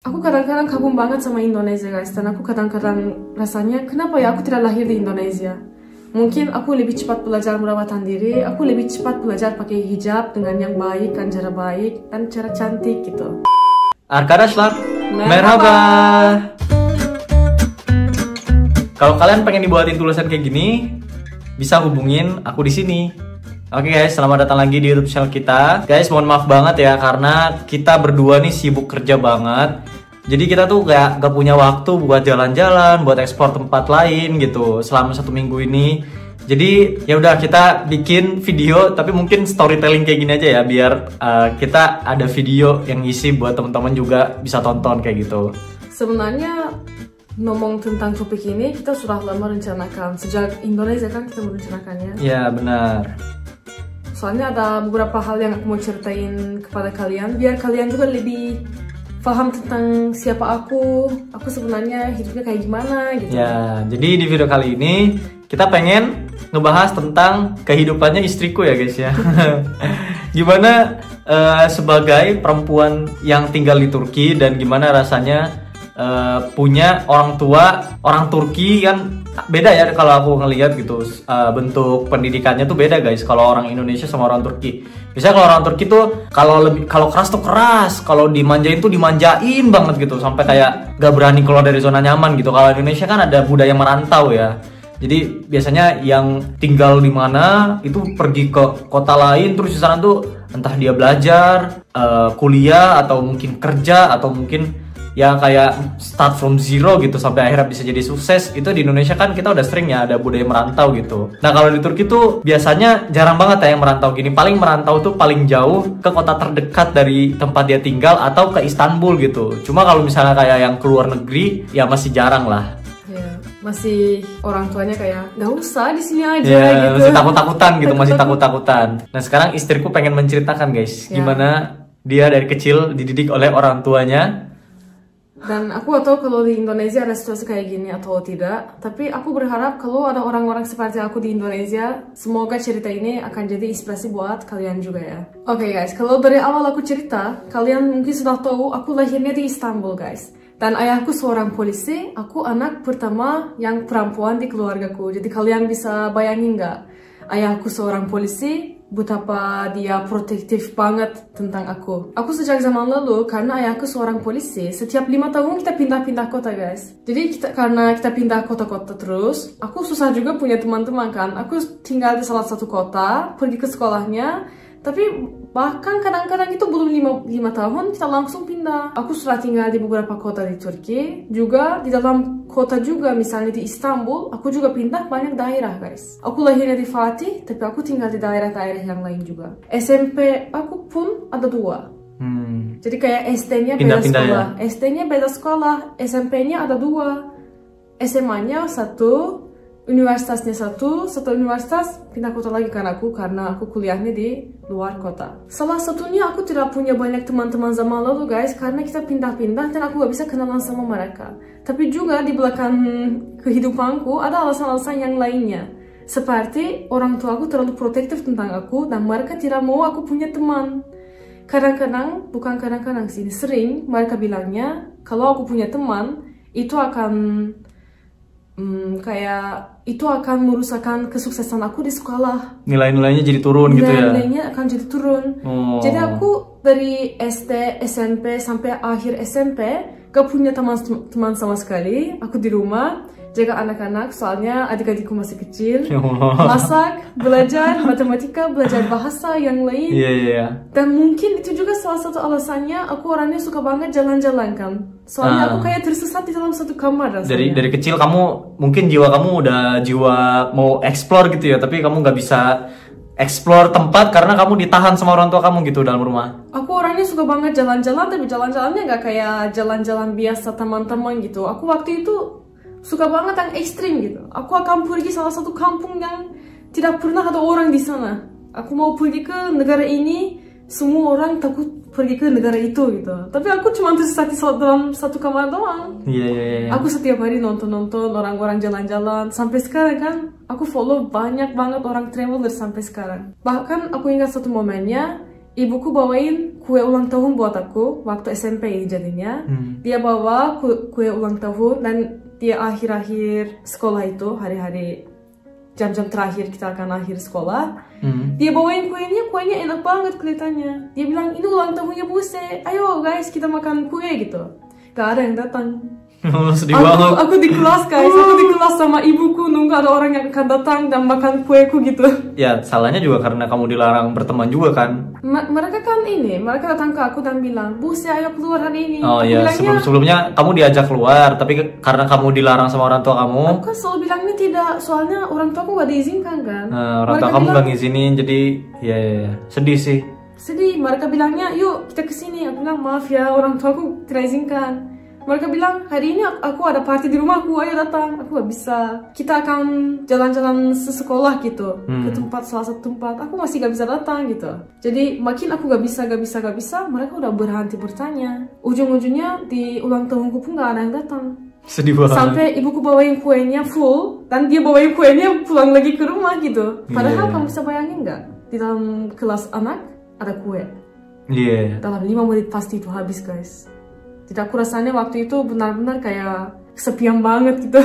Aku kadang-kadang kagum banget sama Indonesia guys, dan aku kadang-kadang rasanya kenapa ya aku tidak lahir di Indonesia. Mungkin aku lebih cepat belajar merawatan diri, aku lebih cepat belajar pakai hijab dengan yang baik, kan cara baik, dan cara cantik gitu. Arkadaşlar, merhaba. Kalau kalian pengen dibuatin tulisan kayak gini, bisa hubungin aku di sini. Oke guys, selamat datang lagi di YouTube channel kita. Guys, mohon maaf banget ya karena kita berdua nih sibuk kerja banget. Jadi kita tuh gak punya waktu buat jalan-jalan, buat ekspor tempat lain gitu selama 1 minggu ini. Jadi ya udah kita bikin video, tapi mungkin storytelling kayak gini aja ya, biar kita ada video yang isi buat teman-teman juga bisa tonton kayak gitu. Sebenarnya ngomong tentang topik ini kita sudah lama rencanakan, sejak Indonesia kan kita merencanakannya. Ya benar. Soalnya ada beberapa hal yang aku mau ceritain kepada kalian, biar kalian juga lebih paham tentang siapa aku sebenarnya hidupnya kayak gimana gitu. Ya, jadi di video kali ini kita pengen ngebahas tentang kehidupannya istriku ya guys ya. Gimana sebagai perempuan yang tinggal di Turki dan gimana rasanya punya orang Turki kan beda ya kalau aku ngelihat gitu, bentuk pendidikannya tuh beda guys kalau orang Indonesia sama orang Turki. Biasanya kalau orang Turki tuh kalau keras tuh keras, kalau dimanjain tuh dimanjain banget gitu sampai kayak gak berani keluar dari zona nyaman gitu. Kalau Indonesia kan ada budaya merantau ya. Jadi biasanya yang tinggal di mana itu pergi ke kota lain, terus di sana tuh entah dia belajar, kuliah atau mungkin kerja atau mungkin ya kayak start from zero gitu sampai akhirnya bisa jadi sukses. Itu di Indonesia kan kita udah sering ya ada budaya merantau gitu. Nah kalau di Turki tuh biasanya jarang banget ya yang merantau gini. Paling merantau tuh paling jauh ke kota terdekat dari tempat dia tinggal atau ke Istanbul gitu. Cuma kalau misalnya kayak yang keluar negeri ya masih jarang lah. Ya, masih orang tuanya kayak nggak usah di sini aja ya, gitu. Masih takut-takutan gitu, masih takut-takutan. Nah sekarang istriku pengen menceritakan guys, gimana dia dari kecil dididik oleh orang tuanya. Dan aku gak tahu kalau di Indonesia ada situasi kayak gini atau tidak. Tapi aku berharap kalau ada orang-orang seperti aku di Indonesia, semoga cerita ini akan jadi inspirasi buat kalian juga ya. Oke guys, kalau dari awal aku cerita, kalian mungkin sudah tahu aku lahirnya di Istanbul guys. Dan ayahku seorang polisi, aku anak pertama yang perempuan di keluargaku. Jadi kalian bisa bayangin nggak? Ayahku seorang polisi, betapa dia protektif banget tentang aku. Aku sejak zaman lalu, karena ayahku seorang polisi, setiap 5 tahun kita pindah-pindah kota guys. Jadi karena kita pindah kota-kota terus, aku susah juga punya teman-teman kan. Aku tinggal di salah satu kota, pergi ke sekolahnya, tapi bahkan kadang-kadang itu belum 5 tahun kita langsung pindah. Aku sudah tinggal di beberapa kota di Turki, juga di dalam kota juga, misalnya di Istanbul, aku juga pindah banyak daerah guys. Aku lahirnya di Fatih, tapi aku tinggal di daerah-daerah yang lain juga. SMP aku pun ada 2. Jadi kayak SD-nya beda sekolah, ya? SD-nya beda sekolah, SMP-nya ada 2, SMA-nya 1, universitasnya satu universitas pindah kota lagi karena aku kuliahnya di luar kota. Salah satunya aku tidak punya banyak teman-teman zaman lalu guys, karena kita pindah-pindah dan aku gak bisa kenalan sama mereka. Tapi juga di belakang kehidupanku ada alasan-alasan yang lainnya. Seperti orang tua aku terlalu protektif tentang aku dan mereka tidak mau aku punya teman. Kadang-kadang, bukan kadang-kadang sih, sering mereka bilangnya kalau aku punya teman itu akan itu akan merusakkan kesuksesan aku di sekolah. Nilai-nilainya jadi turun gitu ya? Nilainya akan jadi turun. Jadi aku dari SD, SMP, sampai akhir SMP gak punya teman sama sekali. Aku di rumah jaga anak-anak, soalnya adik-adikku masih kecil. Masak, belajar matematika, belajar bahasa yang lain. Dan mungkin itu juga salah satu alasannya aku orangnya suka banget jalan-jalan kan. Soalnya aku kayak tersesat di dalam satu kamar rasanya. Dari kecil kamu, mungkin jiwa kamu udah jiwa mau explore gitu ya, tapi kamu gak bisa explore tempat karena kamu ditahan sama orang tua kamu gitu dalam rumah. Aku orangnya suka banget jalan-jalan, tapi jalan-jalannya gak kayak jalan-jalan biasa teman-teman gitu. Aku waktu itu suka banget yang ekstrim gitu. Aku akan pergi salah satu kampung yang tidak pernah ada orang di sana. Aku mau pergi ke negara ini, semua orang takut pergi ke negara itu gitu. Tapi aku cuma tersesat dalam satu kamar doang. Aku setiap hari nonton orang-orang jalan-jalan. Sampai sekarang kan aku follow banyak banget orang traveler sampai sekarang. Bahkan aku ingat satu momennya ibuku bawain kue ulang tahun buat aku waktu SMP ini jadinya. Dia bawa kue ulang tahun dan dia akhir-akhir sekolah itu, hari-hari jam-jam terakhir kita akan akhir sekolah. Dia bawain kuenya enak banget kelihatannya. Dia bilang ini ulang tahunnya Buse, ayo guys kita makan kue gitu. Gak ada yang datang. Sedih banget. Aku di kelas guys, aku di kelas sama ibuku nunggu ada orang yang akan datang dan makan kueku gitu. Ya salahnya juga karena kamu dilarang berteman juga kan. Mereka kan mereka datang ke aku dan bilang, Buse ayo keluar hari ini. Oh aku iya, bilangnya, sebelumnya kamu diajak keluar, tapi karena kamu dilarang sama orang tua kamu. Aku kan selalu bilangnya tidak, soalnya orang tua aku gak diizinkan kan. Orang tua kamu gak ngizinin, jadi ya sedih sih. Sedih, mereka bilangnya yuk kita kesini. Aku bilang maaf ya orang tua aku tidak izinkan. Mereka bilang hari ini aku ada party di rumahku, ayo datang. Aku gak bisa. Kita akan jalan-jalan sekolah gitu ke salah satu tempat. Aku masih gak bisa datang gitu. Jadi makin aku gak bisa. Mereka udah berhenti bertanya. Ujung-ujungnya di ulang tahunku pun gak ada yang datang. Sedih banget. Sampai ibuku bawain kuenya full dan dia bawain kuenya pulang lagi ke rumah gitu. Padahal kamu bisa bayangin gak? Di dalam kelas anak ada kue. Dalam 5 menit pasti itu habis guys. Jadi aku rasanya waktu itu benar-benar kayak kesepian banget gitu.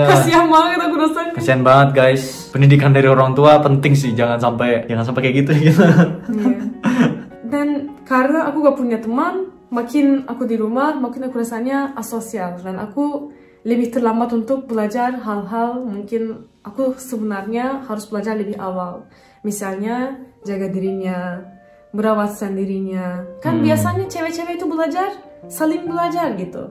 Kasihan banget aku rasanya. Kasihan banget guys. Pendidikan dari orang tua penting sih, jangan sampai kayak gitu. Dan karena aku gak punya teman, makin aku di rumah, makin aku rasanya asosial dan aku lebih terlambat untuk belajar hal-hal mungkin aku sebenarnya harus belajar lebih awal. Misalnya jaga dirinya, merawat dirinya. Kan biasanya cewek-cewek itu belajar saling belajar gitu.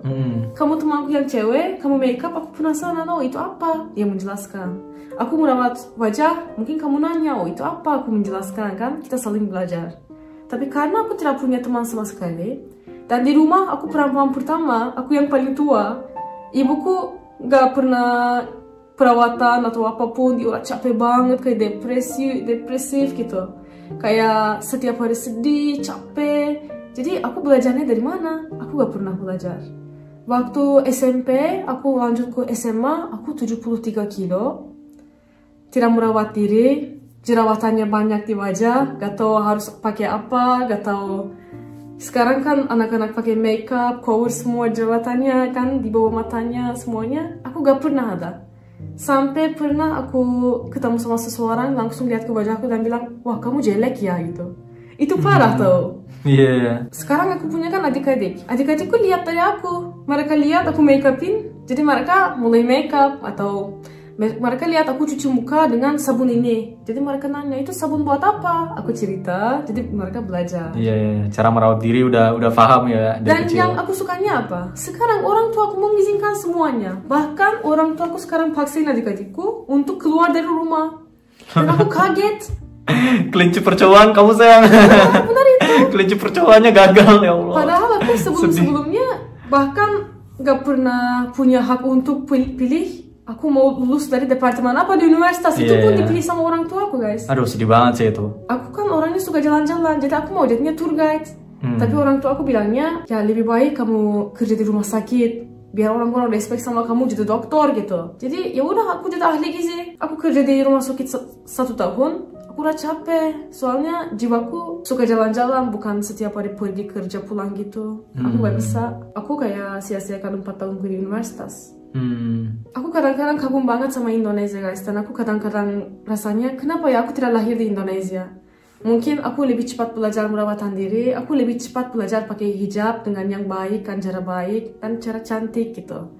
Kamu temanku yang cewek, kamu makeup, aku penasaran, oh itu apa? Dia menjelaskan. Aku merawat wajah, mungkin kamu nanya, oh itu apa? Aku menjelaskan kan, kita saling belajar. Tapi karena aku tidak punya teman sama sekali, dan di rumah aku perempuan pertama, aku yang paling tua, ibuku gak pernah perawatan atau apapun, dia udah capek banget, kayak depresif gitu. Kayak setiap hari sedih, capek. Jadi aku belajarnya dari mana? Aku gak pernah belajar. Waktu SMP, aku lanjut ke SMA, aku 73 kilo. Tidak merawat diri, jerawatannya banyak di wajah, gak tahu harus pakai apa, gak tahu. Sekarang kan anak-anak pakai makeup, cover semua jerawatannya kan, di bawah matanya, semuanya. Aku gak pernah ada. Sampai pernah aku ketemu sama seseorang, langsung lihat ke wajahku dan bilang, wah kamu jelek ya gitu. Itu parah tau. Sekarang aku punya kan adik-adik. Adik-adikku lihat dari aku. Mereka lihat aku make upin, jadi mereka mulai make up. Atau mereka lihat aku cuci muka dengan sabun ini. Jadi mereka nanya, itu sabun buat apa? Aku cerita, jadi mereka belajar. Cara merawat diri udah paham ya dari Dan kecil. yang aku sukanya apa? Sekarang orang tua aku mengizinkan semuanya. Bahkan orang tua aku sekarang paksain adik-adikku untuk keluar dari rumah. Dan aku kaget. Kelinci percobaan kamu sayang. Benar itu. Kelinci percobaannya gagal ya Allah. Padahal aku sebelumnya bahkan gak pernah punya hak untuk pilih. Aku mau lulus dari departemen apa di universitas. Itu pun dipilih sama orang tua aku guys. Aduh sedih banget sih itu. Aku kan orangnya suka jalan-jalan, jadi aku mau jadinya tour guide. Tapi orang tua aku bilangnya, ya lebih baik kamu kerja di rumah sakit, biar orang-orang respect sama kamu jadi dokter gitu. Jadi ya udah aku jadi ahli gizi. Aku kerja di rumah sakit 1 tahun. Aku udah capek, soalnya jiwaku suka jalan-jalan, bukan setiap hari pergi kerja pulang gitu. Aku gak bisa. Aku kayak sia-siakan 4 tahun di universitas. Aku kadang-kadang kagum banget sama Indonesia guys. Dan aku kadang-kadang rasanya, kenapa ya aku tidak lahir di Indonesia? Mungkin aku lebih cepat belajar merawat diri. Aku lebih cepat belajar pakai hijab dengan yang baik, kan cara baik, dan cara cantik gitu.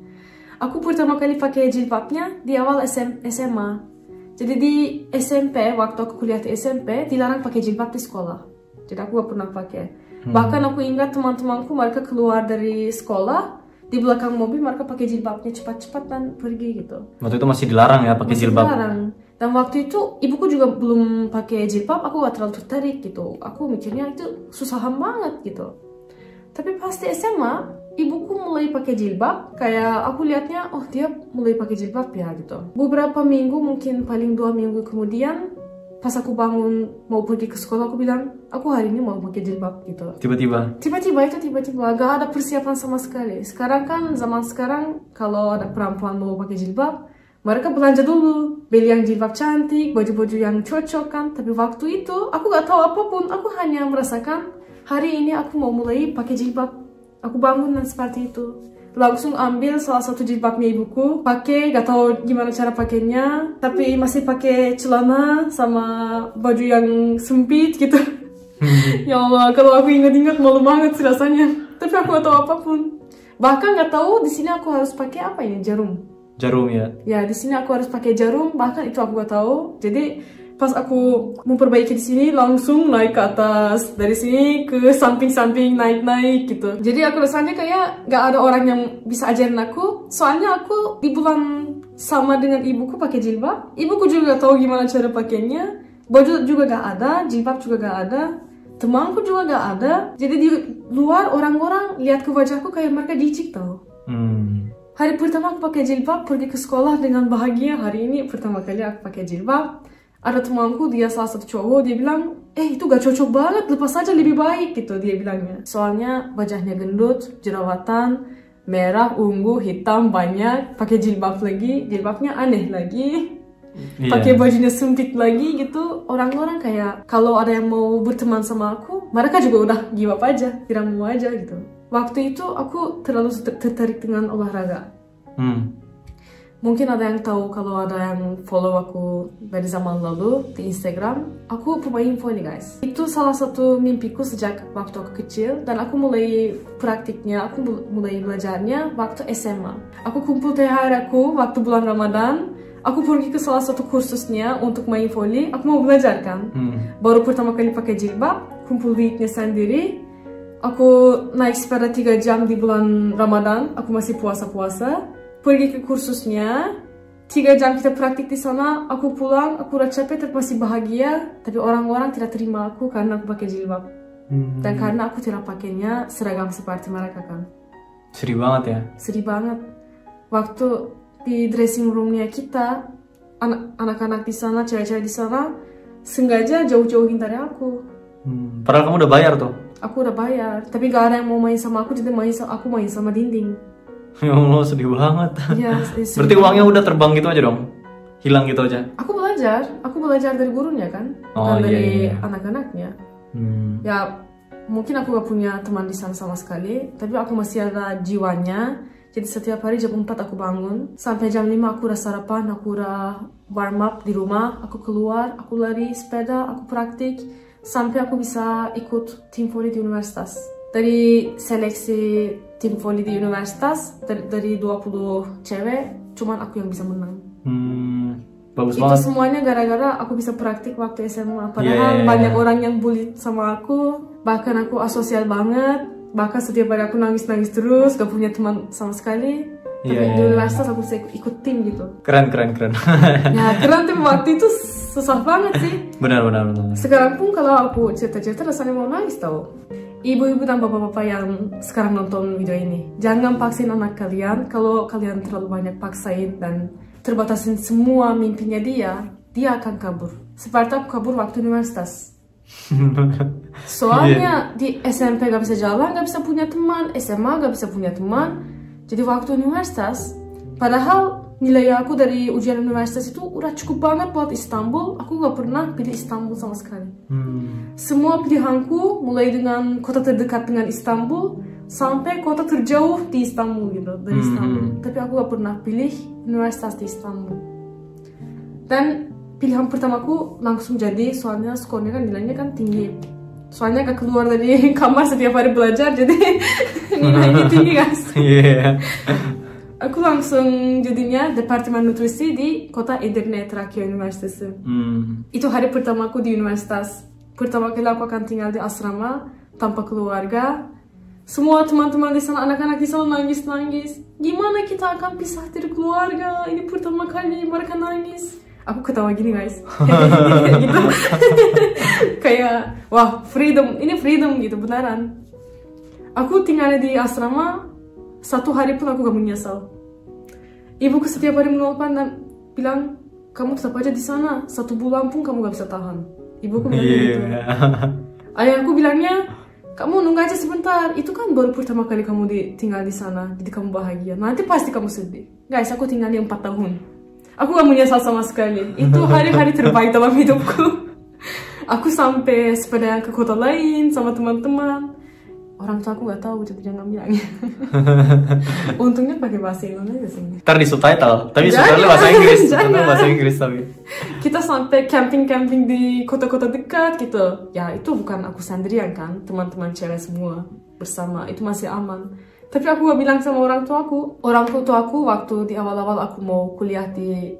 Aku pertama kali pakai jilbabnya di awal SMA. Jadi di SMP, waktu aku kuliah di SMP, dilarang pakai jilbab di sekolah. Jadi aku gak pernah pakai. Bahkan aku ingat teman-temanku, mereka keluar dari sekolah, di belakang mobil mereka pakai jilbabnya cepat-cepat dan pergi gitu. Waktu itu masih dilarang ya pakai jilbab? Dilarang. Dan waktu itu ibuku juga belum pakai jilbab, aku gak terlalu tertarik gitu. Aku mikirnya itu susahan banget gitu. Tapi pas di SMA, ibuku mulai pakai jilbab, kayak aku lihatnya, oh dia mulai pakai jilbab ya gitu. Beberapa minggu, mungkin paling 2 minggu kemudian, pas aku bangun mau pergi ke sekolah, aku bilang, aku hari ini mau pakai jilbab gitu. Tiba-tiba? Tiba-tiba, gak ada persiapan sama sekali. Sekarang kan, zaman sekarang, kalau ada perempuan mau pakai jilbab, mereka belanja dulu. beli yang jilbab cantik, baju-baju yang cocok kan. Tapi waktu itu aku gak tahu apapun, aku hanya merasakan hari ini aku mau mulai pakai jilbab. Aku bangun dan seperti itu. Langsung ambil salah satu jilbabnya ibuku, pakai, gak tahu gimana cara pakainya, tapi masih pakai celana sama baju yang sempit gitu. Ya Allah, kalau aku ingat-ingat malu banget sih rasanya. Tapi aku gak tahu apapun. Bahkan gak tahu di sini aku harus pakai apa ini, jarum. Jarum ya. Ya, di sini aku harus pakai jarum, bahkan itu aku gak tahu. Jadi pas aku memperbaiki di sini langsung naik ke atas, dari sini ke samping-samping naik-naik gitu. Jadi aku rasanya kayak gak ada orang yang bisa ajarin aku. Soalnya aku di bulan sama dengan ibuku pakai jilbab. Ibuku juga gak tahu gimana cara pakainya. Baju juga gak ada, jilbab juga gak ada. Temanku juga gak ada. Jadi di luar orang-orang lihat ke wajahku kayak mereka jijik tau. Hari pertama aku pakai jilbab, pergi ke sekolah dengan bahagia. Hari ini pertama kali aku pakai jilbab. Ada temanku, dia salah satu cowok, dia bilang, itu gak cocok banget, lepas aja lebih baik gitu dia bilangnya. Soalnya wajahnya gendut, jerawatan, merah, ungu, hitam, banyak, pakai jilbab lagi, jilbabnya aneh lagi. Pakai bajunya sempit lagi gitu. Orang-orang kayak kalau ada yang mau berteman sama aku, mereka juga udah give up aja, tidak mau aja gitu. Waktu itu aku terlalu tertarik dengan olahraga. Mungkin ada yang tahu kalau ada yang follow aku dari zaman lalu di Instagram. Aku pemain volley guys. Itu salah satu mimpiku sejak waktu aku kecil. Dan aku mulai praktiknya, aku mulai belajarnya waktu SMA. Aku kumpul THR aku waktu bulan Ramadan. Aku pergi ke salah satu kursusnya untuk main volley. Aku mau belajar kan. Baru pertama kali pakai jilbab, kumpul duitnya sendiri. Aku naik sepeda 3 jam di bulan Ramadan. Aku masih puasa-puasa. Pergi ke kursusnya, 3 jam kita praktik di sana. Aku pulang, aku udah capek tapi masih bahagia. Tapi orang-orang tidak terima aku karena aku pakai jilbab. Dan karena aku tidak pakainya seragam seperti mereka kan. Sedih banget ya? Sedih banget. Waktu di dressing roomnya kita, anak-anak di sana, cewek-cewek di sana, sengaja jauh-jauhin dari aku. Padahal kamu udah bayar tuh? Aku udah bayar, tapi gak ada yang mau main sama aku, jadi aku main sama dinding. Ya Allah, sedih banget. Ya, berarti uangnya udah terbang gitu aja dong? Hilang gitu aja? Aku belajar dari gurunya kan, bukan dari anak-anaknya. Ya, mungkin aku gak punya teman di sana sama sekali, tapi aku masih ada jiwanya. Jadi setiap hari jam 4 aku bangun, sampai jam 5 aku udah sarapan, aku udah warm up di rumah, aku keluar, aku lari sepeda, aku praktik, sampai aku bisa ikut tim volley di universitas. Dari seleksi tim volley di universitas, dari 20 cewek, cuman aku yang bisa menang. Bagus itu banget. Semuanya gara-gara aku bisa praktik waktu SMA. Padahal banyak orang yang bully sama aku, bahkan aku asosial banget. Bahkan setiap hari aku nangis-nangis terus, gak punya teman sama sekali. Tapi di universitas aku bisa ikut tim gitu. Keren. Ya keren, tapi waktu itu susah banget sih. Benar. Sekarang pun kalau aku cerita-cerita rasanya mau nangis tau. Ibu-ibu dan bapak-bapak yang sekarang nonton video ini, jangan paksain anak kalian. Kalau kalian terlalu banyak paksain dan terbatasin semua mimpinya dia akan kabur. Seperti aku kabur waktu universitas. Soalnya di SMP gak bisa jalan, gak bisa punya teman, SMA gak bisa punya teman. Jadi waktu universitas, padahal nilai aku dari ujian universitas itu udah cukup banget buat Istanbul, aku gak pernah pilih Istanbul sama sekali. Semua pilihanku mulai dengan kota terdekat dengan Istanbul sampai kota terjauh di Istanbul gitu, dari Istanbul. Tapi aku gak pernah pilih universitas di Istanbul. Dan pilihan pertamaku langsung jadi, soalnya skornya kan nilainya kan tinggi. Soalnya gak keluar dari kamar setiap hari belajar, jadi nilainya tinggi guys. Aku langsung jadinya Departemen Nutrisi di kota Edirne Trakya Üniversitesi. Itu hari pertamaku di universitas. Pertama kali aku akan tinggal di asrama tanpa keluarga. Semua teman-teman di sana, anak-anak di sana nangis-nangis. Gimana kita akan pisah dari keluarga? Ini pertama kali mereka nangis. Aku ketawa gini guys. Gitu. Kayak wah, freedom, ini freedom gitu beneran. Aku tinggal di asrama 1 hari pun aku gak menyesal. Ibuku setiap hari menelpon dan bilang, kamu tetap aja di sana, 1 bulan pun kamu gak bisa tahan. Ibuku bilang gitu. Ayahku bilangnya, kamu nunggu aja sebentar. Itu kan baru pertama kali kamu tinggal di sana, jadi kamu bahagia. Nanti pasti kamu sedih. Guys, aku tinggal di 4 tahun. Aku gak menyesal sama sekali. Itu hari-hari terbaik dalam hidupku. Aku sampai sepeda ke kota lain sama teman-teman. Orang tua aku gak tahu, jadi jangan bilangnya. Untungnya pakai bahasa Indonesia sih. Ntar di subtitle, tapi subtitle bahasa Inggris. Bahasa Inggris tapi. Kita sampai camping-camping di kota-kota dekat gitu. Ya itu bukan aku sendirian kan, teman-teman cewek semua bersama. Itu masih aman. Tapi aku gak bilang sama orang tua aku. Orang tua aku waktu di awal-awal aku mau kuliah di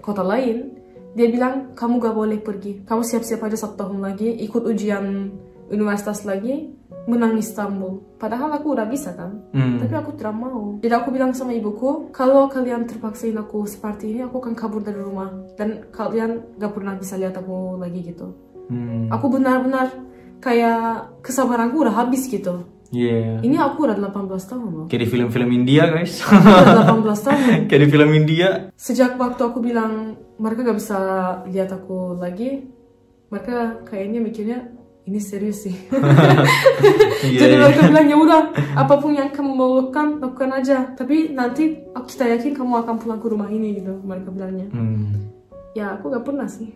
kota lain, dia bilang kamu gak boleh pergi. Kamu siap-siap aja 1 tahun lagi, ikut ujian universitas lagi, menang Istanbul. Padahal aku udah bisa kan, tapi aku tidak mau. Jadi aku bilang sama ibuku, kalau kalian terpaksain aku seperti ini, aku akan kabur dari rumah. Dan kalian gak pernah bisa lihat aku lagi gitu. Aku benar-benar kayak kesabaranku udah habis gitu. Ini aku udah 18 tahun loh. Kayak di film-film India guys. Aku udah 18 tahun. Kayak di film India. Sejak waktu aku bilang mereka gak bisa lihat aku lagi, mereka kayaknya mikirnya ini serius sih. Jadi mereka bilang ya udah, apapun yang kamu mau lakukan aja. Tapi nanti kita yakin kamu akan pulang ke rumah ini gitu. Mereka bilangnya. Ya aku gak pernah sih.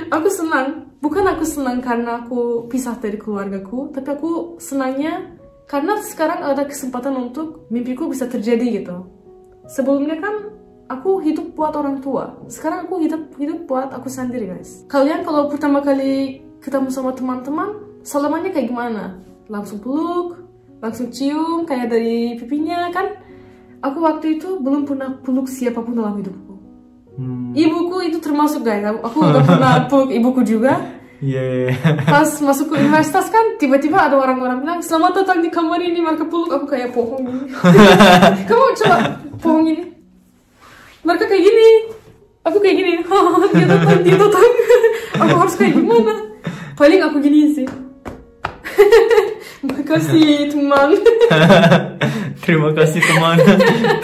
Aku senang. Bukan aku senang karena aku pisah dari keluargaku, tapi aku senangnya karena sekarang ada kesempatan untuk mimpiku bisa terjadi gitu. Sebelumnya kan aku hidup buat orang tua. Sekarang aku hidup buat aku sendiri guys. Kalian kalau pertama kali ketemu sama teman-teman, salamannya kayak gimana? Langsung peluk, langsung cium kayak dari pipinya kan? Aku waktu itu belum pernah peluk siapapun dalam hidupku. Ibuku itu termasuk guys. Aku gak pernah peluk ibuku juga. Pas masuk ke universitas kan, tiba-tiba ada orang-orang bilang selamat datang di kamar ini, mereka peluk aku kayak pohon gini. Kamu coba pohon gini. Mereka kayak gini, aku kayak gini. Dia datang. Aku harus kayak gimana? Paling aku gini sih. Makasih teman. Terima kasih teman.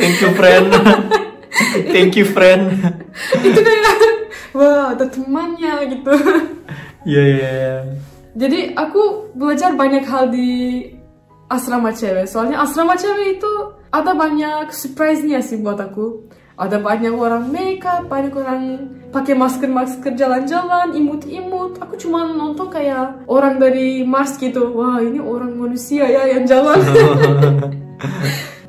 Thank you friend. Thank you friend. Itu kayak wah ada temannya gitu. Jadi aku belajar banyak hal di asrama cewek. Soalnya asrama cewek itu ada banyak surprise-nya sih buat aku. Ada banyak orang makeup, banyak orang pakai masker jalan-jalan, imut-imut. Aku cuma nonton kayak orang dari Mars gitu. Wah ini orang manusia ya yang jalan.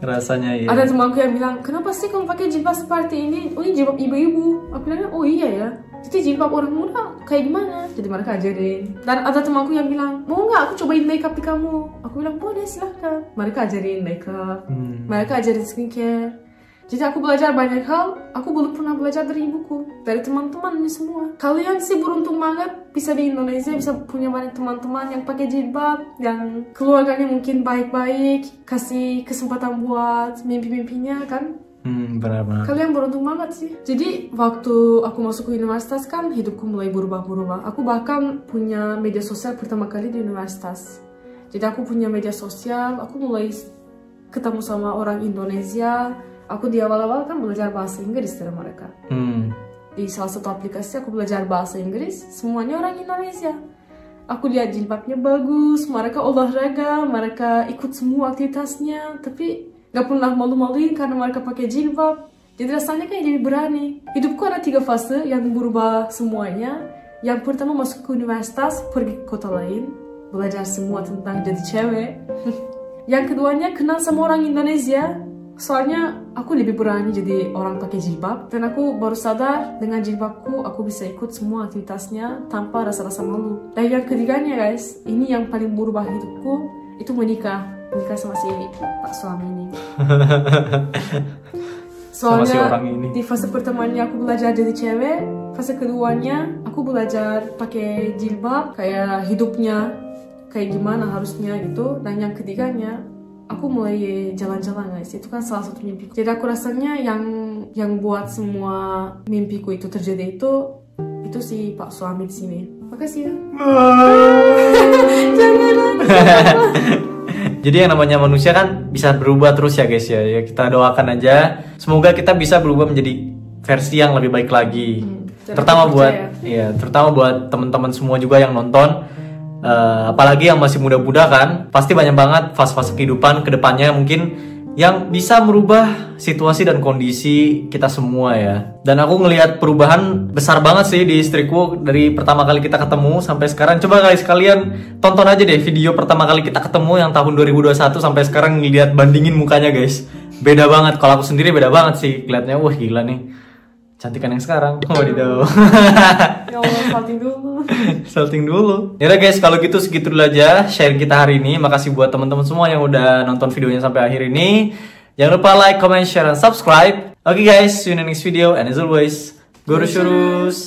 Rasanya iya. Ada temanku yang bilang, kenapa sih kamu pakai jilbab seperti ini? Oh ini jilbab ibu-ibu. Aku bilang, oh iya ya. Jadi jilbab orang muda kayak gimana? Jadi mereka ajarin. Dan ada temanku yang bilang, mau nggak aku cobain makeup di kamu? Aku bilang, boleh silahkan. Mereka ajarin makeup, mereka ajarin skincare. Jadi aku belajar banyak hal. Aku belum pernah belajar dari ibuku, dari teman-teman ini semua. Kalian sih beruntung banget bisa di Indonesia, bisa punya banyak teman-teman yang pakai jilbab, yang keluarganya mungkin baik-baik, kasih kesempatan buat mimpi-mimpinya kan. Benar-benar. Kalian beruntung banget sih. Jadi waktu aku masuk ke universitas kan hidupku mulai berubah-berubah. Aku bahkan punya media sosial pertama kali di universitas. Jadi aku punya media sosial, aku mulai ketemu sama orang Indonesia. Aku di awal-awal kan belajar bahasa Inggris dari mereka. Di salah satu aplikasi aku belajar bahasa Inggris, semuanya orang Indonesia. Aku lihat jilbabnya bagus, mereka olahraga, mereka ikut semua aktivitasnya, tapi gak pernah malu-maluin karena mereka pakai jilbab. Jadi rasanya kayak jadi berani. Hidupku ada 3 fase yang berubah semuanya. Yang pertama masuk ke universitas, pergi ke kota lain, belajar semua tentang jadi cewek. Yang keduanya kenal sama orang Indonesia. Soalnya aku lebih berani jadi orang pakai jilbab. Dan aku baru sadar dengan jilbabku aku bisa ikut semua aktivitasnya tanpa rasa-rasa malu. Dan yang ketiganya guys, ini yang paling berubah hidupku, itu menikah sama si pak suami ini. Soalnya di fase pertamanya aku belajar jadi cewek, fase keduanya aku belajar pakai jilbab, kayak hidupnya kayak gimana harusnya gitu. Dan yang ketiganya aku mulai jalan-jalan guys. Itu kan salah satu mimpiku. Jadi aku rasanya yang buat semua mimpiku itu terjadi itu si pak suami di sini. Makasih ya. Jangan. Jadi yang namanya manusia kan bisa berubah terus ya guys ya. Kita doakan aja semoga kita bisa berubah menjadi versi yang lebih baik lagi. Terutama buat teman-teman semua juga yang nonton. Apalagi yang masih muda-muda kan, pasti banyak banget fase-fase kehidupan kedepannya mungkin yang bisa merubah situasi dan kondisi kita semua ya. Dan aku ngelihat perubahan besar banget sih di istriku dari pertama kali kita ketemu sampai sekarang. Coba guys kalian tonton aja deh video pertama kali kita ketemu yang tahun 2021 sampai sekarang, ngelihat bandingin mukanya guys. Beda banget. Kalau aku sendiri beda banget sih kelihatannya. Wah gila nih, cantikan yang sekarang. Wadidaw. Ya Allah, salting dulu. Salting dulu. Yaudah guys, kalau gitu segitu dulu aja sharing kita hari ini. Makasih buat teman-teman semua yang udah nonton videonya sampai akhir ini. Jangan lupa like, comment, share, dan subscribe. Oke guys, see you in the next video. And as always, Guru Shurus.